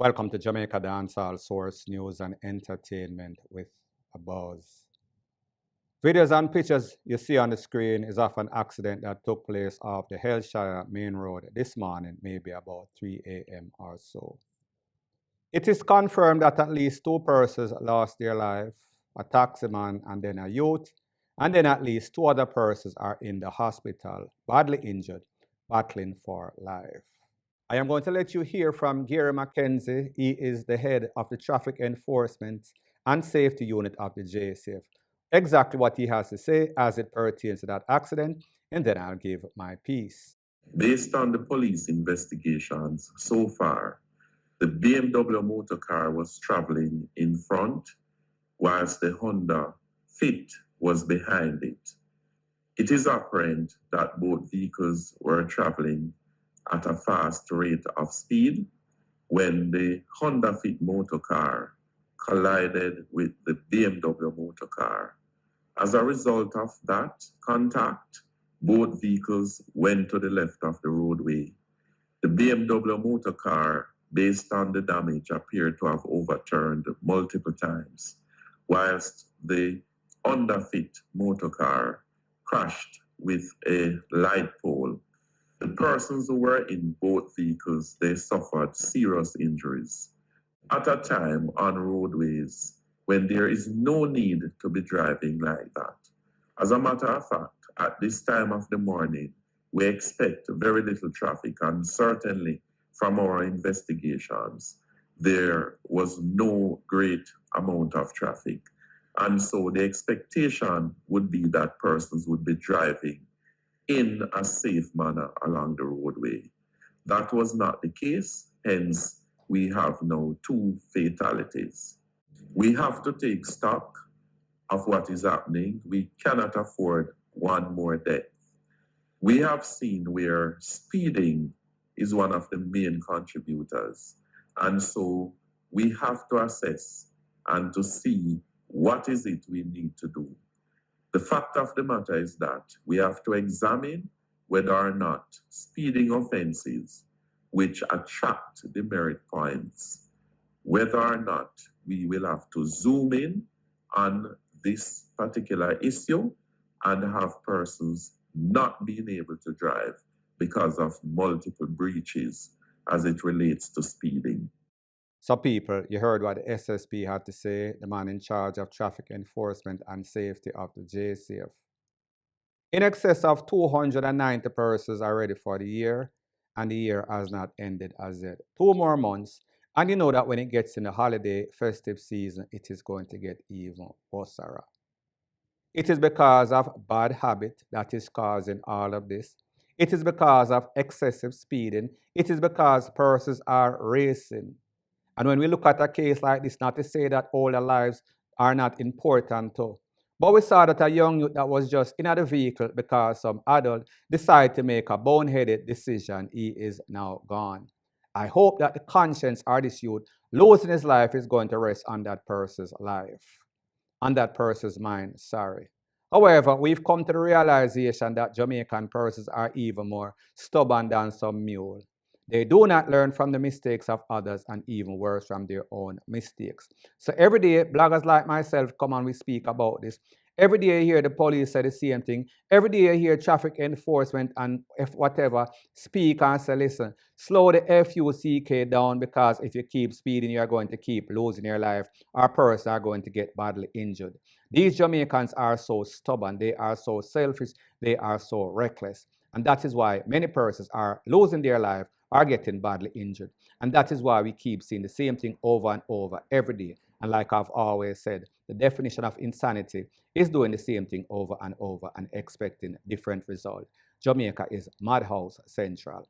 Welcome to Jamaica Dancehall Source News and Entertainment with a Buzz. Videos and pictures you see on the screen is of an accident that took place off the HELLSHIRE main road this morning, maybe about 3 a.m. or so. It is confirmed that at least 2 persons lost their life, a taximan and then a youth, and then at least 2 other persons are in the hospital, badly injured, battling for life. I am going to let you hear from Gary McKenzie. He is the head of the Traffic Enforcement and Safety Unit of the JSF. Exactly what he has to say as it pertains to that accident, and then I'll give my piece. Based on the police investigations so far, the BMW motor car was traveling in front, whilst the Honda Fit was behind it. It is apparent that both vehicles were traveling at a fast rate of speed when the Honda Fit motor car collided with the BMW motor car. As a result of that contact, both vehicles went to the left of the roadway. The BMW motor car, based on the damage, appeared to have overturned multiple times, whilst the Honda Fit motor car crashed with a light pole. The persons who were in both vehicles, they suffered serious injuries at a time on roadways when there is no need to be driving like that. As a matter of fact, at this time of the morning, we expect very little traffic, and certainly from our investigations, there was no great amount of traffic. And so the expectation would be that persons would be driving in a safe manner along the roadway. That was not the case, hence we have now 2 fatalities. We have to take stock of what is happening. We cannot afford one more death. We have seen where speeding is one of the main contributors, and so we have to assess and to see what is it we need to do. The fact of the matter is that we have to examine whether or not speeding offenses, which attract demerit points, whether or not we will have to zoom in on this particular issue and have persons not being able to drive because of multiple breaches as it relates to speeding. So people, you heard what the SSP had to say, the man in charge of traffic enforcement and safety of the JCF. In excess of 290 persons are ready for the year, and the year has not ended as yet. 2 more months, and you know that when it gets in the holiday, festive season, it is going to get even worse. It is because of bad habit that is causing all of this. It is because of excessive speeding. It is because persons are racing. And when we look at a case like this, not to say that all the lives are not important too, but we saw that a young youth that was just in the vehicle because some adult decided to make a boneheaded decision, he is now gone. I hope that the conscience of this youth losing his life is going to rest on that person's life, on that person's mind, sorry. However, we've come to the realization that Jamaican persons are even more stubborn than some mule. They do not learn from the mistakes of others, and even worse, from their own mistakes. So every day, bloggers like myself come and we speak about this. Every day you hear the police say the same thing. Every day you hear traffic enforcement and whatever speak and say, listen, slow the FUCK down, because if you keep speeding, you're going to keep losing your life. Our persons are going to get badly injured. These Jamaicans are so stubborn. They are so selfish. They are so reckless. And that is why many persons are losing their life, are getting badly injured. And that is why we keep seeing the same thing over and over every day. And like I've always said, the definition of insanity is doing the same thing over and over and expecting different results. Jamaica is Madhouse Central,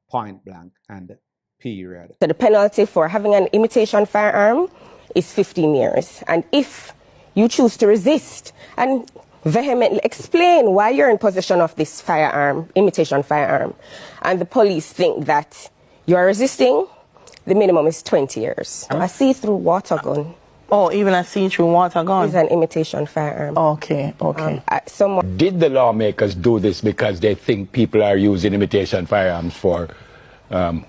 point blank and period. So the penalty for having an imitation firearm is 15 years. And if you choose to resist and vehemently explain why you're in possession of this firearm, imitation firearm, and the police think that you're resisting, the minimum is 20 years. A see-through water gun. Oh, even a see-through water gun? Is an imitation firearm. Okay, okay. Did the lawmakers do this because they think people are using imitation firearms for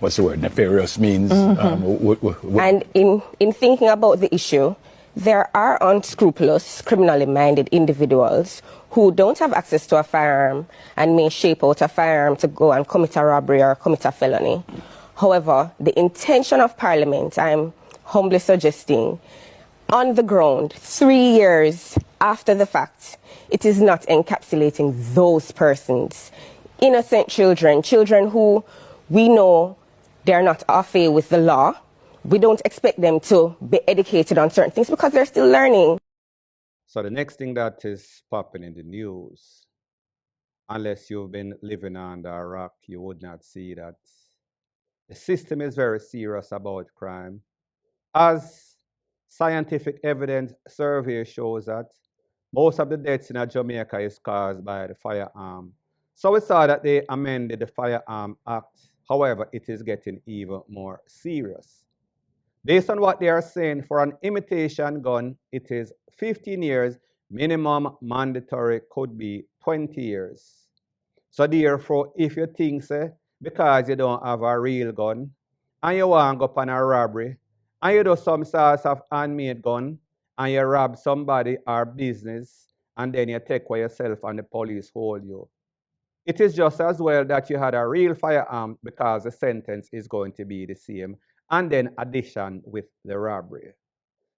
what's the word, nefarious means. And in thinking about the issue, there are unscrupulous, criminally minded individuals who don't have access to a firearm and may shape out a firearm to go and commit a robbery or commit a felony. However, the intention of Parliament, I'm humbly suggesting, on the ground, 3 years after the fact, it is not encapsulating those persons. Innocent children, children who we know they're not au fait with the law. We don't expect them to be educated on certain things because they're still learning. So the next thing that is popping in the news, unless you've been living under a rock, you would not see that the system is very serious about crime. As scientific evidence survey shows that most of the deaths in Jamaica is caused by the firearm. So we saw that they amended the Firearm Act. However, it is getting even more serious. Based on what they are saying, for an imitation gun, it is 15 years, minimum mandatory could be 20 years. So therefore, if you think, say, because you don't have a real gun, and you want to go up on a robbery, and you do some sort of handmade gun, and you rob somebody or business, and then you take away yourself and the police hold you, it is just as well that you had a real firearm because the sentence is going to be the same, and then addition with the robbery.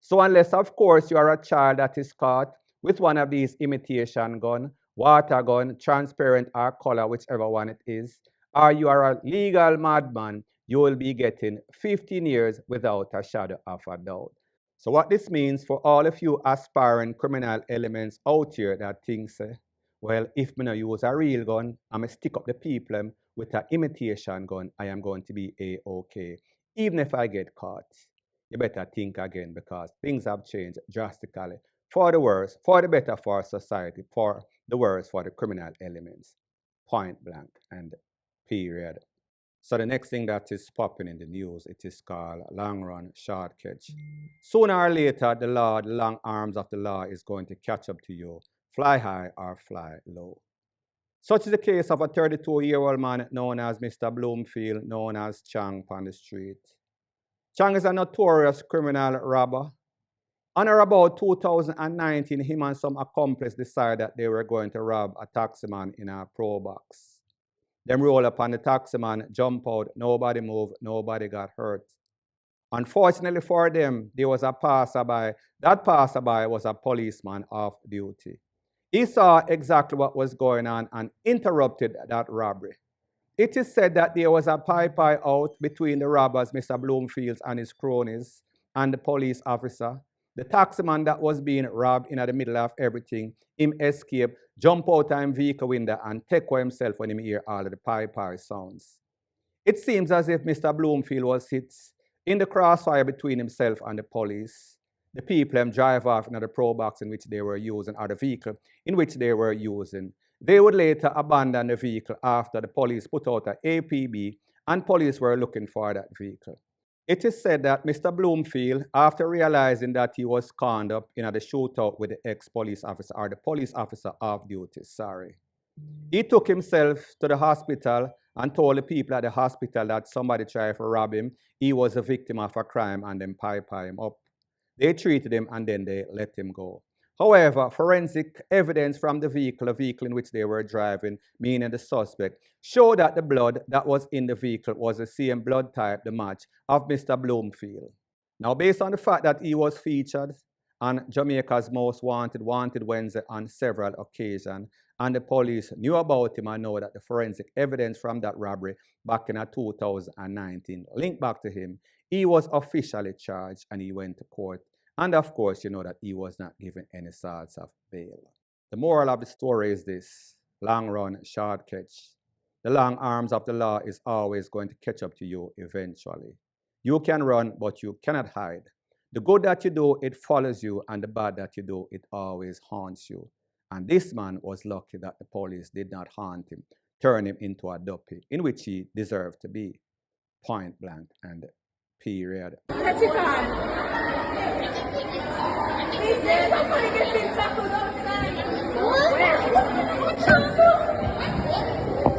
So unless, of course, you are a child that is caught with one of these imitation gun, water gun, transparent or color, whichever one it is, or you are a legal madman, you will be getting 15 years without a shadow of a doubt. So what this means for all of you aspiring criminal elements out here that think, say, well, if I don't use a real gun, I'm going to stick up the people with an imitation gun, I am going to be A-OK. Even if I get caught, you better think again because things have changed drastically for the worse, for the better for society, for the worse for the criminal elements. Point blank and period. So the next thing that is popping in the news, it is called long run, short catch. Sooner or later, the law, the long arms of the law is going to catch up to you, fly high or fly low. Such is the case of a 32-year-old man known as Mr. Bloomfield, known as Chang on the street. Chang is a notorious criminal robber. On or about 2019, him and some accomplices decided that they were going to rob a taximan in a pro box. Them roll up on the taximan, jump out, nobody moved, nobody got hurt. Unfortunately for them, there was a passerby. That passerby was a policeman off duty. He saw exactly what was going on and interrupted that robbery. It is said that there was a pie-pie out between the robbers, Mr. Bloomfield and his cronies, and the police officer. The taximan that was being robbed in the middle of everything, him escape, jump out of his vehicle window and take away himself when he hear all of the pie-pie sounds. It seems as if Mr. Bloomfield was hit in the crossfire between himself and the police. The people drive off in the pro box in which they were using, or the vehicle in which they were using. They would later abandon the vehicle after the police put out an APB and police were looking for that vehicle. It is said that Mr. Bloomfield, after realizing that he was conned up in the shootout with the ex-police officer, or the police officer off duty, he took himself to the hospital and told the people at the hospital that somebody tried to rob him. He was a victim of a crime and then pipe him up. They treated him and then they let him go. However, forensic evidence from the vehicle in which they were driving, meaning the suspect, showed that the blood that was in the vehicle was the same blood type, the match, of Mr. Bloomfield. Now, based on the fact that he was featured on Jamaica's Most Wanted Wednesday on several occasions, and the police knew about him and know that the forensic evidence from that robbery back in 2019 linked back to him, he was officially charged and he went to court. And of course, you know that he was not given any sorts of bail. The moral of the story is this: long run, short catch. The long arms of the law is always going to catch up to you eventually. You can run, but you cannot hide. The good that you do, it follows you, and the bad that you do, it always haunts you. And this man was lucky that the police did not haunt him, turn him into a duppy, in which he deserved to be. Point blank and period. Let it on. Is there somebody getting tackled outside?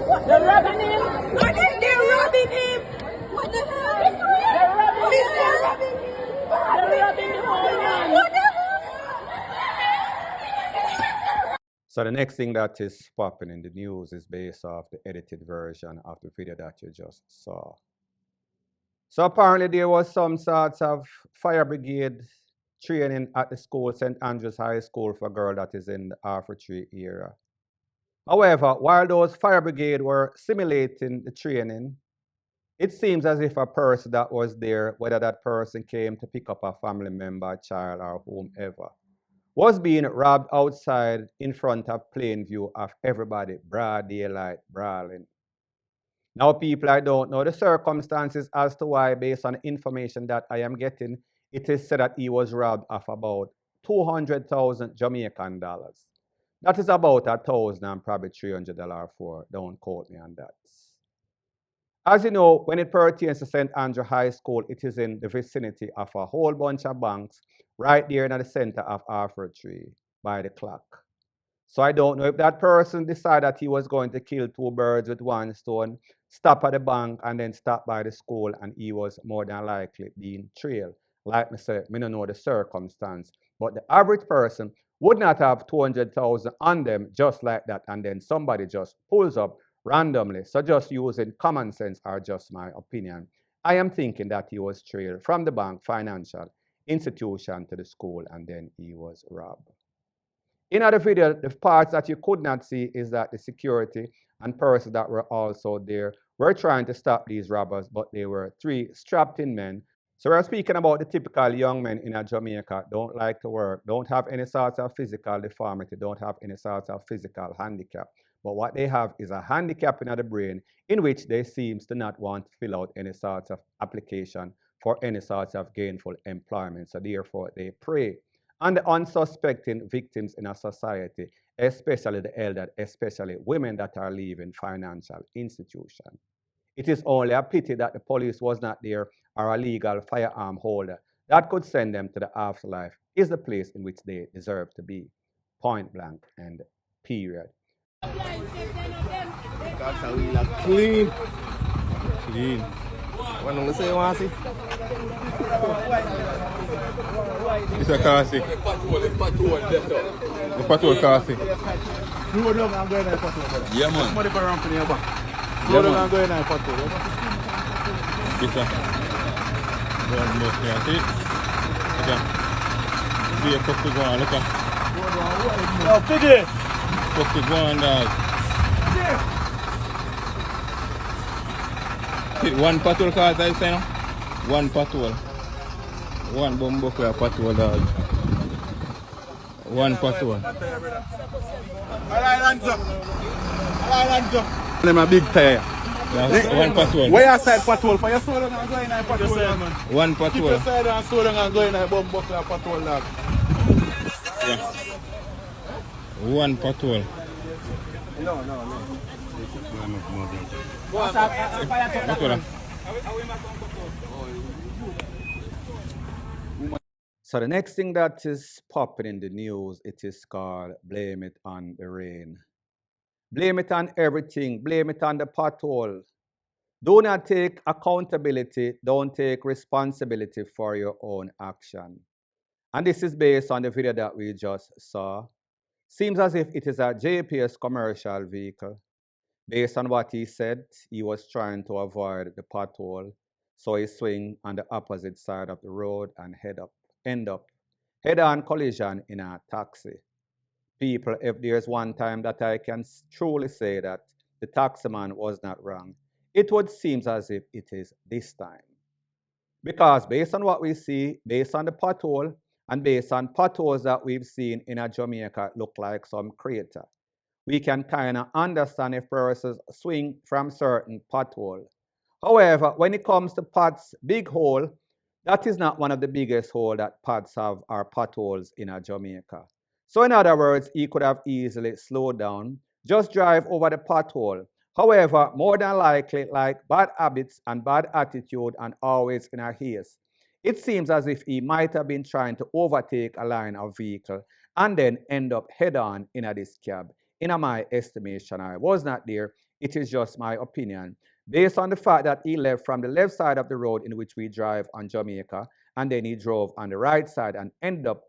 What? They're robbing him? They're robbing him! So the next thing that is popping in the news is based off the edited version of the video that you just saw. So apparently there was some sorts of fire brigade training at the school, St. Andrews High School for a girl that is in the Tree area. However, while those fire brigade were simulating the training, it seems as if a person that was there, whether that person came to pick up a family member, child, or whomever, was being robbed outside in front of plain view of everybody, broad daylight, brawling. Now, people, I don't know the circumstances as to why, based on information that I am getting, it is said that he was robbed of about 200,000 Jamaican dollars. That is about $1,000 and probably $300 for, don't quote me on that. As you know, when it pertains to St. Andrew High School, it is in the vicinity of a whole bunch of banks right there in the center of Tree by the clock. So I don't know if that person decided that he was going to kill two birds with one stone, stop at the bank and then stop by the school, and he was more than likely being trailed. Like I said, I don't know the circumstance, but the average person would not have 200,000 on them just like that, and then somebody just pulls up randomly. So just using common sense or just my opinion, I am thinking that he was trailed from the bank, financial institution to the school, and then he was robbed. In other video, the parts that you could not see is that the security and persons that were also there were trying to stop these robbers, but they were three strapped-in men. So we're speaking about the typical young men in Jamaica, don't like to work, don't have any sort of physical deformity, don't have any sort of physical handicap. But what they have is a handicap in the brain in which they seem to not want to fill out any sort of application for any sort of gainful employment. So therefore, they prey on the unsuspecting victims in a society, especially the elderly, especially women that are leaving financial institutions. It is only a pity that the police was not there or a legal firearm holder that could send them to the afterlife is the place in which they deserve to be. Point blank and period. Clean. Clean. What do you say, Wasi? It's a Kasi. The patrol Kasi. Yeah, man. Somebody for ramp in your back. Yeah, man. Go in and patrol. It's a. Go and look here. See? Okay. See a fuck to go on. Look at. Oh, piggy! Fuck to go on, dog. One patrol car, I say no? One patrol. One bumbo for a patrol, dog. One patrol. Alright, hands up. Alright, hands up. Them a big tire. Yeah, one patrol. Where your side patrol? For your soul and go in a patrol, man. One patrol. Keep your side and soul and go in a bumbo for a patrol, dog. Yeah. One patrol. No. So the next thing that is popping in the news, it is called blame it on the rain. Blame it on everything. Blame it on the pothole. Do not take accountability. Don't take responsibility for your own action. And this is based on the video that we just saw. Seems as if it is a JPS commercial vehicle. Based on what he said, he was trying to avoid the pothole, so he swing on the opposite side of the road and end up head-on collision in a taxi. People, if there's one time that I can truly say that the taximan was not wrong, it would seem as if it is this time. Because based on what we see, based on the pothole, and based on potholes that we've seen in Jamaica look like some crater, we can kind of understand if persons swing from certain pothole. However, when it comes to pots, big hole, that is not one of the biggest holes that pots have or potholes in Jamaica. So in other words, he could have easily slowed down, just drive over the pothole. However, more than likely, like bad habits and bad attitude and always in a haste, it seems as if he might have been trying to overtake a line of vehicle and then end up head-on in this cab. In my estimation, I was not there. It is just my opinion. Based on the fact that he left from the left side of the road in which we drive on Jamaica, and then he drove on the right side and ended up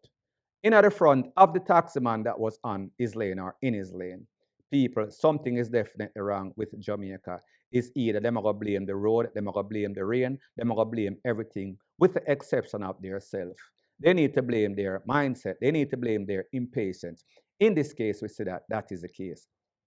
In at the front of the taxi man that was on his lane or in his lane. People, something is definitely wrong with Jamaica. It's either them are going to blame the road, them are going to blame the rain, them are going to blame everything, with the exception of their self. They need to blame their mindset. They need to blame their impatience. In this case, we see that that is the case.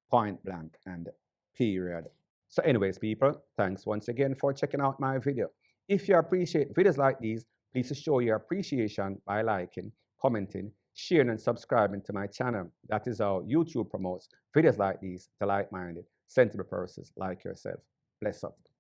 Point blank and period. So anyways, people, thanks once again for checking out my video. If you appreciate videos like these, please show your appreciation by liking, commenting, sharing, and subscribing to my channel. That is how YouTube promotes videos like these to like-minded, sensible persons like yourself. Bless up.